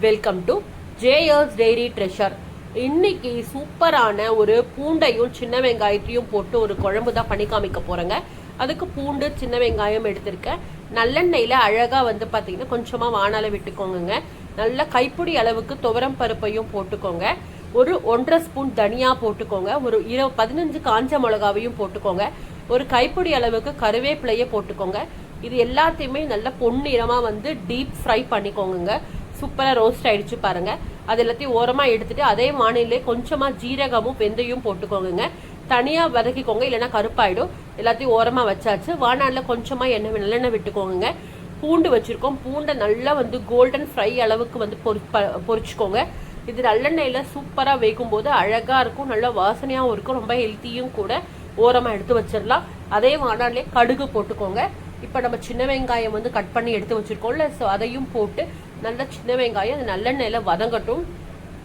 Welcome to JS dairy treasure. இன்னைக்கு சூப்பரான ஒரு பூண்டையும் சின்ன வெங்காயத்தையும் போட்டு ஒரு குழம்பு தான் பண்ணி காமிக்க போறேங்க. அதுக்கு பூண்டு சின்ன வெங்காயம் எடுத்திருக்கேன். நல்லெண்ணெயில அழகா பாத்தீங்கன்னா கொஞ்சமா வானால விட்டுக்கோங்க. நல்ல கைப்பிடி அளவுக்கு துவரம் பருப்பையும் போட்டுக்கோங்க. ஒரு 1.5 ஸ்பூன் தனியா போட்டுக்கோங்க. ஒரு 15 காஞ்ச மிளகாவையும் போட்டுக்கோங்க. ஒரு கைப்பிடி அளவுக்கு கருவேப்பிலைய போட்டுக்கோங்க. இது எல்லாத்தையுமே நல்ல பொன்னிறமா டீப் ஃப்ரை பண்ணிக்கோங்க. சூப்பரா ரோஸ்ட் ஆயிடுச்சு பாருங்க. அது எல்லாத்தையும் ஓரமா எடுத்துட்டு அதே வானிலே கொஞ்சமா ஜீரகமும் வெந்தயம் போட்டுக்கோங்க. தனியா வதக்கிக்கோங்க, இல்லைன்னா கருப்பாயிடும். எல்லாத்தையும் ஓரமா வச்சாச்சு. வானால கொஞ்சமா நல்லெண்ணெய் விட்டுக்கோங்க. பூண்டு வச்சிருக்கோம். பூண்டை நல்லா கோல்டன் ஃப்ரை அளவுக்கு பொரிச்சுக்கோங்க. இது நல்லெண்ணெயில சூப்பரா வேகும் போது அழகா இருக்கும், நல்ல வாசனையாகவும் இருக்கும், ரொம்ப ஹெல்த்தியும் கூட. ஓரமா எடுத்து வச்சிடலாம். அதே வானாலே கடுகு போட்டுக்கோங்க. இப்போ நம்ம சின்ன வெங்காயம் கட் பண்ணி எடுத்து வச்சிருக்கோம்ல, ஸோ அதையும் போட்டு நல்ல சின்ன வெங்காயம் அது நல்லெண்ணெயில வதங்கட்டும்.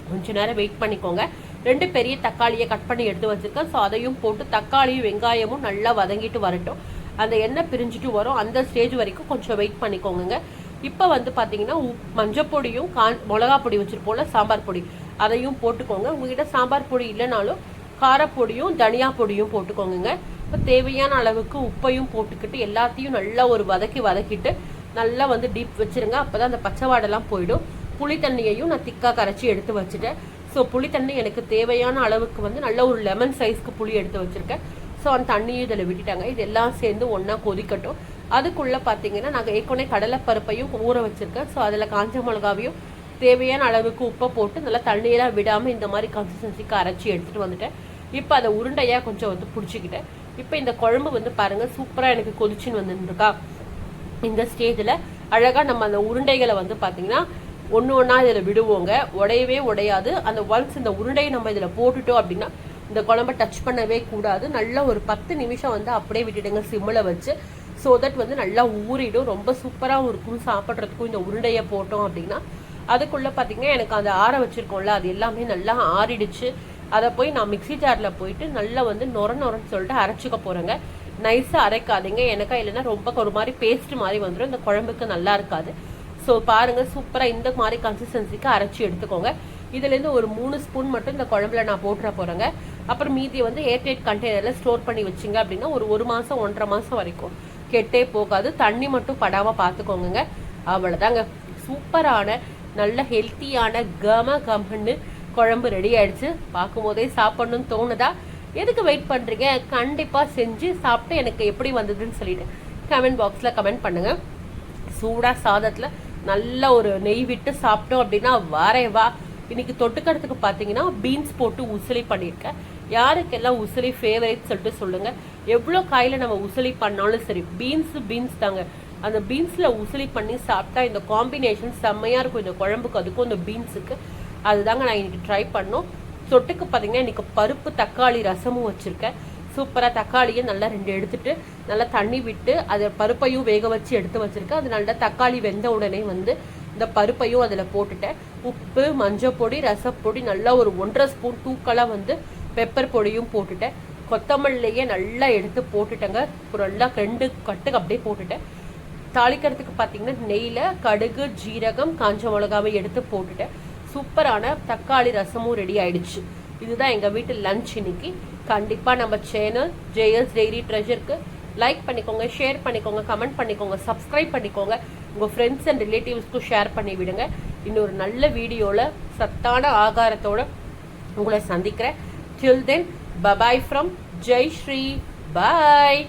கொஞ்ச நேரம் வெயிட் பண்ணிக்கோங்க. 2 பெரிய தக்காளியை கட் பண்ணி எடுத்து வச்சிருக்கேன். ஸோ அதையும் போட்டு தக்காளியும் வெங்காயமும் நல்லா வதங்கிட்டு வரட்டும். அந்த எண்ணெய் பிரிஞ்சுட்டு வரும். அந்த ஸ்டேஜ் வரைக்கும் கொஞ்சம் வெயிட் பண்ணிக்கோங்க. இப்போ பார்த்தீங்கன்னா மஞ்சப்பொடியும் மிளகா பொடி வச்சிருப்போம்ல, சாம்பார் பொடி, அதையும் போட்டுக்கோங்க. உங்ககிட்ட சாம்பார் பொடி இல்லைனாலும் காரப்பொடியும் தனியா பொடியும் போட்டுக்கோங்க. இப்போ தேவையான அளவுக்கு உப்பையும் போட்டுக்கிட்டு எல்லாத்தையும் நல்லா ஒரு வதக்கிட்டு நல்லா டீப் வச்சிருங்க. அப்போதான் அந்த பச்சை வாடெல்லாம் போயிடும். புளி தண்ணியையும் நான் திக்கா கரைச்சி எடுத்து வச்சுட்டேன். ஸோ புளி தண்ணி எனக்கு தேவையான அளவுக்கு நல்ல ஒரு லெமன் சைஸ்க்கு புளி எடுத்து வச்சிருக்கேன். ஸோ அந்த தண்ணியும் இதில் விட்டுட்டாங்க. இது எல்லாம் சேர்ந்து ஒன்றா கொதிக்கட்டும். அதுக்குள்ளே பார்த்தீங்கன்னா நாங்கள் ஏற்கனவே கடலைப்பருப்பையும் ஊற வச்சிருக்கேன். ஸோ அதில் காஞ்ச மிளகாவையும் தேவையான அளவுக்கு உப்பை போட்டு நல்லா தண்ணியெல்லாம் விடாமல் இந்த மாதிரி கன்சிஸ்டன்சிக்கு அரைச்சி எடுத்துகிட்டு வந்துட்டேன். இப்போ அதை உருண்டையாக கொஞ்சம் பிடிச்சிக்கிட்டேன். இப்போ இந்த குழம்பு பாருங்கள் சூப்பராக எனக்கு கொதிச்சுன்னு வந்துருக்கா. இந்த ஸ்டேஜில் அழகாக நம்ம அந்த உருண்டைகளை பார்த்தீங்கன்னா ஒன்று ஒன்றா இதில் விடுவோங்க. உடையவே உடையாது. அந்த ஒன்ஸ் இந்த உருண்டையை நம்ம இதில் போட்டுட்டோம் அப்படின்னா இந்த குழம்பை டச் பண்ணவே கூடாது. நல்லா ஒரு 10 நிமிஷம் அப்படியே விட்டுடுங்க சிம்மில் வச்சு. ஸோ தட் நல்லா ஊறிடும். ரொம்ப சூப்பராகவும் இருக்கும் சாப்பிட்றதுக்கும். இந்த உருண்டையை போட்டோம் அப்படின்னா அதுக்குள்ளே பார்த்தீங்கன்னா எனக்கு அந்த ஆற வச்சுருக்கோம்ல, அது எல்லாமே நல்லா ஆறிடுச்சு. அதை போய் நான் மிக்சி ஜாரில் போயிட்டு நல்லா நொரன்னு சொல்லிட்டு அரைச்சிக்க போகிறேங்க. நைஸாக அரைக்காதீங்க, எனக்கா இல்லைன்னா ரொம்ப ஒரு மாதிரி பேஸ்ட் மாதிரி வந்துடும். இந்த குழம்புக்கு நல்லா இருக்காது. ஸோ பாருங்கள் சூப்பராக இந்த மாதிரி கன்சிஸ்டன்சிக்கு அரைச்சி எடுத்துக்கோங்க. இதுலேருந்து ஒரு 3 ஸ்பூன் மட்டும் இந்த குழம்புல நான் போட்டுற போகிறேங்க. அப்புறம் மீதியை ஏர்டைட் கண்டெய்னரில் ஸ்டோர் பண்ணி வச்சிங்க அப்படின்னா ஒரு மாதம் 1.5 மாதம் வரைக்கும் கெட்டே போகாது. தண்ணி மட்டும் படாமல் பார்த்துக்கோங்க. அவ்வளோதாங்க. சூப்பரான நல்ல ஹெல்த்தியான கமன்னு குழம்பு ரெடி ஆயிடுச்சு. பார்க்கும் போதே சாப்பிடணும்னு தோணுதா? எதுக்கு வெயிட் பண்ணுறீங்க? கண்டிப்பாக செஞ்சு சாப்பிட்டு எனக்கு எப்படி வந்ததுன்னு சொல்லிட்டு கமெண்ட் பாக்ஸில் கமெண்ட் பண்ணுங்க. சூடாக சாதத்தில் நல்ல ஒரு நெய் விட்டு சாப்பிட்டோம் அப்படின்னா வா. இன்னைக்கு தொட்டுக்கிறதுக்கு பார்த்தீங்கன்னா பீன்ஸ் போட்டு உசிலி பண்ணியிருக்கேன். யாருக்கெல்லாம் உசிலி ஃபேவரேட் சொல்லிட்டு சொல்லுங்க. எவ்வளோ காயில் நம்ம உசிலி பண்ணாலும் சரி, பீன்ஸ் தாங்க. அந்த பீன்ஸில் உசிலி பண்ணி சாப்பிட்டா இந்த காம்பினேஷன் செம்மையாக இருக்கும். இந்த குழம்புக்கு அதுக்கும் இந்த பீன்ஸுக்கு அதுதாங்க நான் இன்னைக்கு ட்ரை பண்ணோம். தொட்டுக்கு பார்த்தீங்கன்னா இன்னைக்கு பருப்பு தக்காளி ரசமும் வச்சுருக்கேன். சூப்பராக தக்காளியை நல்லா 2 எடுத்துட்டு நல்லா தண்ணி விட்டு அதை பருப்பையும் வேக வச்சு எடுத்து வச்சுருக்கேன். அது நல்லா தக்காளி வெந்த உடனே இந்த பருப்பையும் அதில் போட்டுட்டேன். உப்பு, மஞ்சள் பொடி, ரசப்பொடி, நல்லா ஒரு 1.5 ஸ்பூன் தூக்கலாக பெப்பர் பொடியும் போட்டுட்டேன். கொத்தமல்லியே நல்லா எடுத்து போட்டுட்டேங்க. ஒரு நல்லா 2 கட்டுக்கு அப்படியே போட்டுட்டேன். தாளிக்கிறதுக்கு பார்த்தீங்கன்னா நெய்யில் கடுகு, ஜீரகம், காஞ்ச மிளகாவை எடுத்து போட்டுட்டேன். சூப்பரான தக்காளி ரசமும் ரெடி ஆயிடுச்சு. இதுதான் எங்கள் வீட்டு லஞ்ச் இன்னைக்கு. கண்டிப்பாக நம்ம சேனல் ஜேஎஸ் டெய்ரி ட்ரெஷருக்கு லைக் பண்ணிக்கோங்க, ஷேர் பண்ணிக்கோங்க, கமெண்ட் பண்ணிக்கோங்க, சப்ஸ்கிரைப் பண்ணிக்கோங்க. உங்கள் ஃப்ரெண்ட்ஸ் அண்ட் ரிலேட்டிவ்ஸ்க்கும் ஷேர் பண்ணி விடுங்க. இன்னொரு நல்ல வீடியோவில் சத்தான ஆகாரத்தோட உங்களை சந்திக்கிறேன். Till then, bye-bye from Jai Shri. Bye.